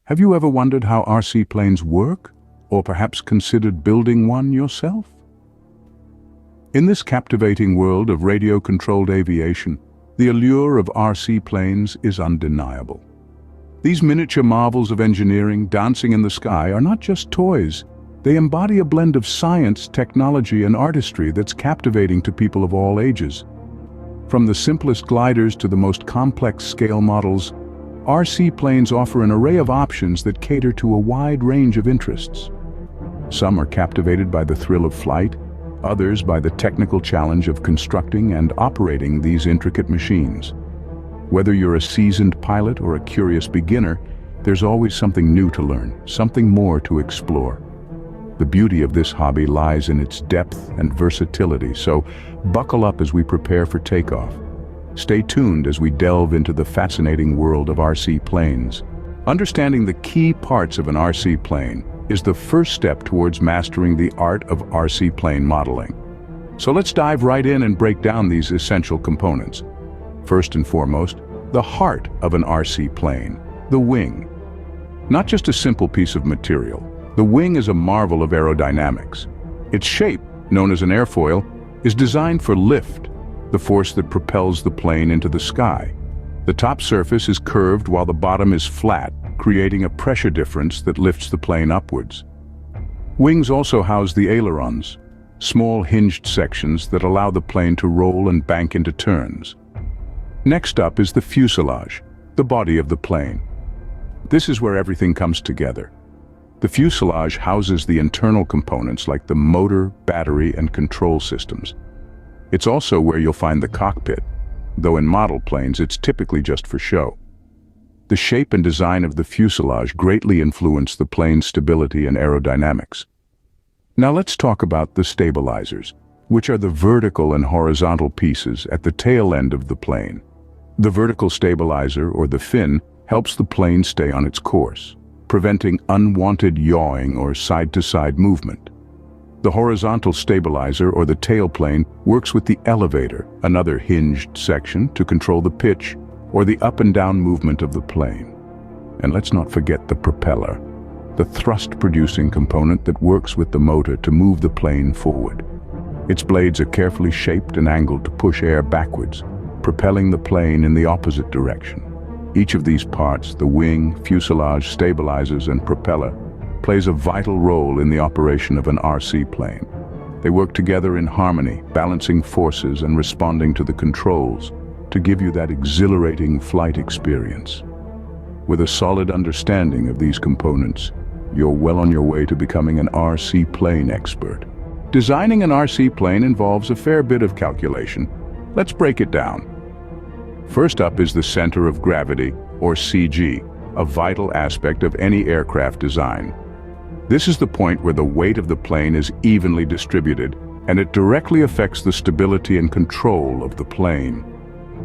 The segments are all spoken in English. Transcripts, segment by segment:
Have you ever wondered how RC planes work, or perhaps considered building one yourself? In this captivating world of radio-controlled aviation, the allure of RC planes is undeniable. These miniature marvels of engineering dancing in the sky are not just toys. They embody a blend of science, technology, and artistry that's captivating to people of all ages. From the simplest gliders to the most complex scale models, RC planes offer an array of options that cater to a wide range of interests. Some are captivated by the thrill of flight, others by the technical challenge of constructing and operating these intricate machines. Whether you're a seasoned pilot or a curious beginner, there's always something new to learn, something more to explore. The beauty of this hobby lies in its depth and versatility, so buckle up as we prepare for takeoff. Stay tuned as we delve into the fascinating world of RC planes. Understanding the key parts of an RC plane is the first step towards mastering the art of RC plane modeling. So let's dive right in and break down these essential components. First and foremost, the heart of an RC plane, the wing. Not just a simple piece of material, the wing is a marvel of aerodynamics. Its shape, known as an airfoil, is designed for lift, the force that propels the plane into the sky. The top surface is curved while the bottom is flat, creating a pressure difference that lifts the plane upwards. Wings also house the ailerons, small hinged sections that allow the plane to roll and bank into turns. Next up is the fuselage, the body of the plane. This is where everything comes together. The fuselage houses the internal components like the motor, battery, and control systems. It's also where you'll find the cockpit, though in model planes it's typically just for show. The shape and design of the fuselage greatly influence the plane's stability and aerodynamics. Now let's talk about the stabilizers, which are the vertical and horizontal pieces at the tail end of the plane. The vertical stabilizer, or the fin, helps the plane stay on its course, preventing unwanted yawing or side-to-side movement. The horizontal stabilizer, or the tailplane, works with the elevator, another hinged section, to control the pitch or the up and down movement of the plane. And let's not forget the propeller, the thrust-producing component that works with the motor to move the plane forward. Its blades are carefully shaped and angled to push air backwards, propelling the plane in the opposite direction. Each of these parts, the wing, fuselage, stabilizers, and propeller, plays a vital role in the operation of an RC plane. They work together in harmony, balancing forces and responding to the controls to give you that exhilarating flight experience. With a solid understanding of these components, you're well on your way to becoming an RC plane expert. Designing an RC plane involves a fair bit of calculation. Let's break it down. First up is the center of gravity, or CG, a vital aspect of any aircraft design. This is the point where the weight of the plane is evenly distributed, and it directly affects the stability and control of the plane.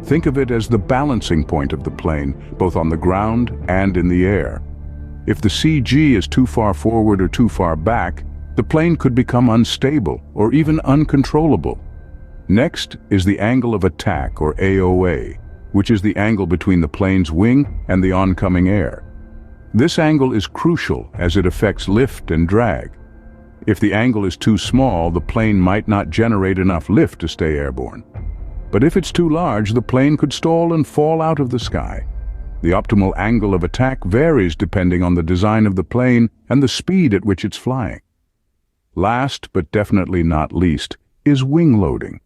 Think of it as the balancing point of the plane, both on the ground and in the air. If the CG is too far forward or too far back, the plane could become unstable or even uncontrollable. Next is the angle of attack, or AOA, which is the angle between the plane's wing and the oncoming air. This angle is crucial as it affects lift and drag. If the angle is too small, the plane might not generate enough lift to stay airborne. But if it's too large, the plane could stall and fall out of the sky. The optimal angle of attack varies depending on the design of the plane and the speed at which it's flying. Last, but definitely not least, is wing loading.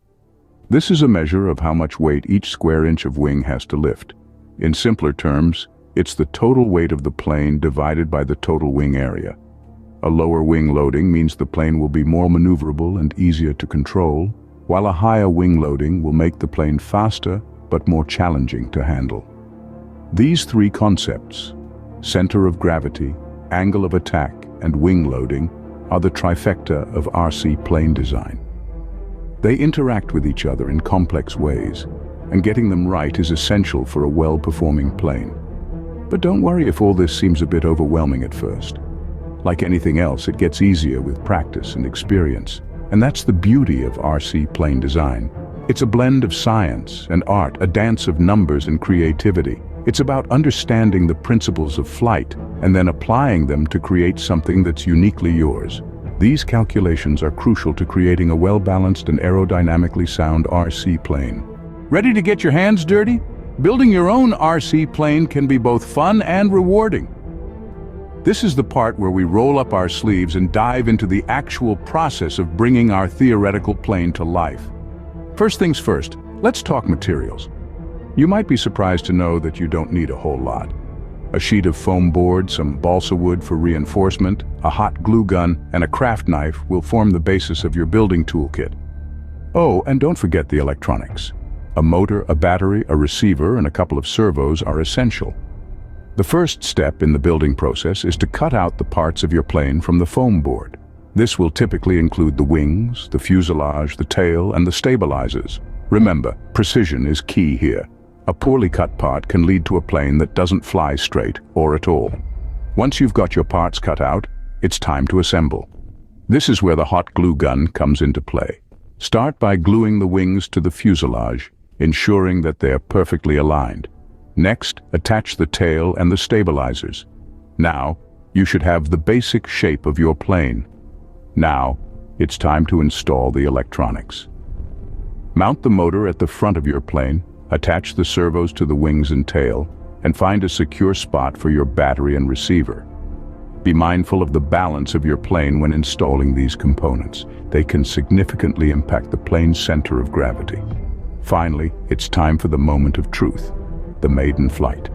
This is a measure of how much weight each square inch of wing has to lift. In simpler terms, it's the total weight of the plane divided by the total wing area. A lower wing loading means the plane will be more maneuverable and easier to control, while a higher wing loading will make the plane faster but more challenging to handle. These three concepts, center of gravity, angle of attack, and wing loading, are the trifecta of RC plane design. They interact with each other in complex ways, and getting them right is essential for a well-performing plane. But don't worry if all this seems a bit overwhelming at first. Like anything else, it gets easier with practice and experience, and that's the beauty of RC plane design. It's a blend of science and art, a dance of numbers and creativity, It's about understanding the principles of flight and then applying them to create something that's uniquely yours. These calculations are crucial to creating a well-balanced and aerodynamically sound RC plane. Ready to get your hands dirty? Building your own RC plane can be both fun and rewarding. This is the part where we roll up our sleeves and dive into the actual process of bringing our theoretical plane to life. First things first, let's talk materials. You might be surprised to know that you don't need a whole lot. A sheet of foam board, some balsa wood for reinforcement, a hot glue gun, and a craft knife will form the basis of your building toolkit. Oh, and don't forget the electronics. A motor, a battery, a receiver, and a couple of servos are essential. The first step in the building process is to cut out the parts of your plane from the foam board. This will typically include the wings, the fuselage, the tail, and the stabilizers. Remember, precision is key here. A poorly cut part can lead to a plane that doesn't fly straight or at all. Once you've got your parts cut out, it's time to assemble. This is where the hot glue gun comes into play. Start by gluing the wings to the fuselage, ensuring that they are perfectly aligned. Next, attach the tail and the stabilizers. Now, you should have the basic shape of your plane. Now, it's time to install the electronics. Mount the motor at the front of your plane, attach the servos to the wings and tail, and find a secure spot for your battery and receiver. Be mindful of the balance of your plane when installing these components. They can significantly impact the plane's center of gravity. Finally, it's time for the moment of truth. The maiden flight.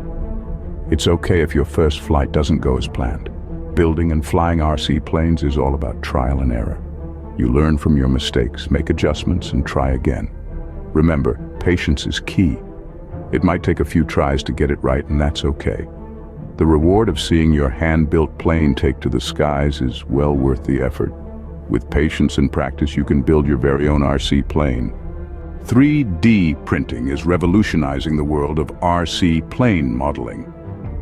It's okay if your first flight doesn't go as planned. Building and flying RC planes is all about trial and error. You learn from your mistakes, make adjustments, and try again. Remember, patience is key. It might take a few tries to get it right, and that's okay. The reward of seeing your hand-built plane take to the skies is well worth the effort. With patience and practice, you can build your very own RC plane. 3D printing is revolutionizing the world of RC plane modeling.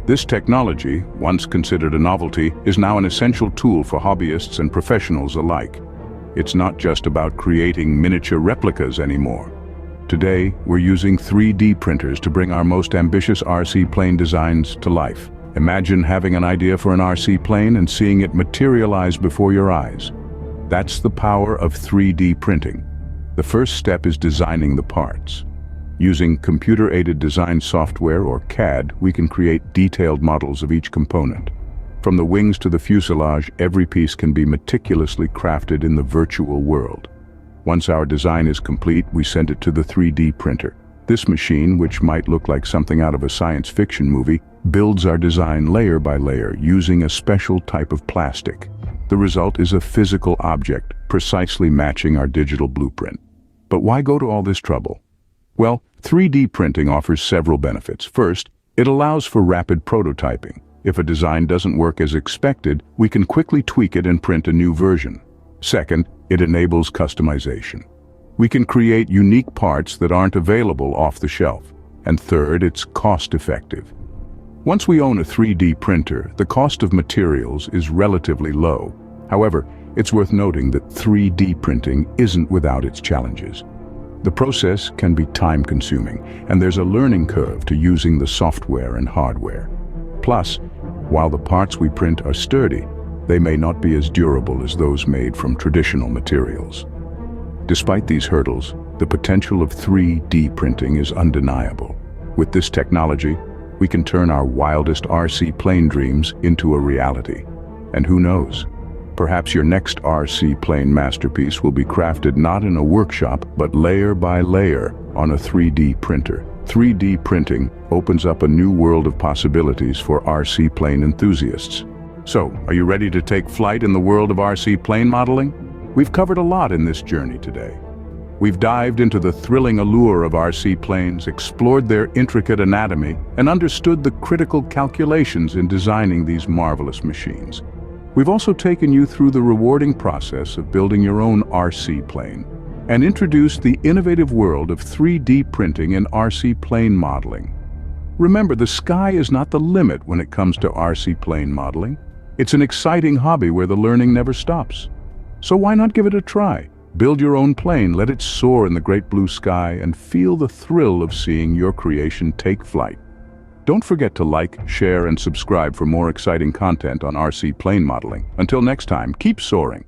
This technology, once considered a novelty, is now an essential tool for hobbyists and professionals alike. It's not just about creating miniature replicas anymore. Today, we're using 3D printers to bring our most ambitious RC plane designs to life. Imagine having an idea for an RC plane and seeing it materialize before your eyes. That's the power of 3D printing. The first step is designing the parts. Using computer-aided design software or CAD, we can create detailed models of each component. From the wings to the fuselage, every piece can be meticulously crafted in the virtual world. Once our design is complete, we send it to the 3D printer. This machine, which might look like something out of a science fiction movie, builds our design layer by layer using a special type of plastic. The result is a physical object, precisely matching our digital blueprint. But why go to all this trouble? Well, 3D printing offers several benefits. First, it allows for rapid prototyping. If a design doesn't work as expected, we can quickly tweak it and print a new version. Second, it enables customization. We can create unique parts that aren't available off the shelf. And third, it's cost-effective. Once we own a 3D printer, the cost of materials is relatively low. However, it's worth noting that 3D printing isn't without its challenges. The process can be time-consuming, and there's a learning curve to using the software and hardware. Plus, while the parts we print are sturdy, they may not be as durable as those made from traditional materials. Despite these hurdles, the potential of 3D printing is undeniable. With this technology, we can turn our wildest RC plane dreams into a reality. And who knows? Perhaps your next RC plane masterpiece will be crafted not in a workshop, but layer by layer on a 3D printer. 3D printing opens up a new world of possibilities for RC plane enthusiasts. So, are you ready to take flight in the world of RC plane modeling? We've covered a lot in this journey today. We've dived into the thrilling allure of RC planes, explored their intricate anatomy, and understood the critical calculations in designing these marvelous machines. We've also taken you through the rewarding process of building your own RC plane and introduced the innovative world of 3D printing and RC plane modeling. Remember, the sky is not the limit when it comes to RC plane modeling. It's an exciting hobby where the learning never stops. So why not give it a try? Build your own plane, let it soar in the great blue sky, and feel the thrill of seeing your creation take flight. Don't forget to like, share, and subscribe for more exciting content on RC plane modeling. Until next time, keep soaring.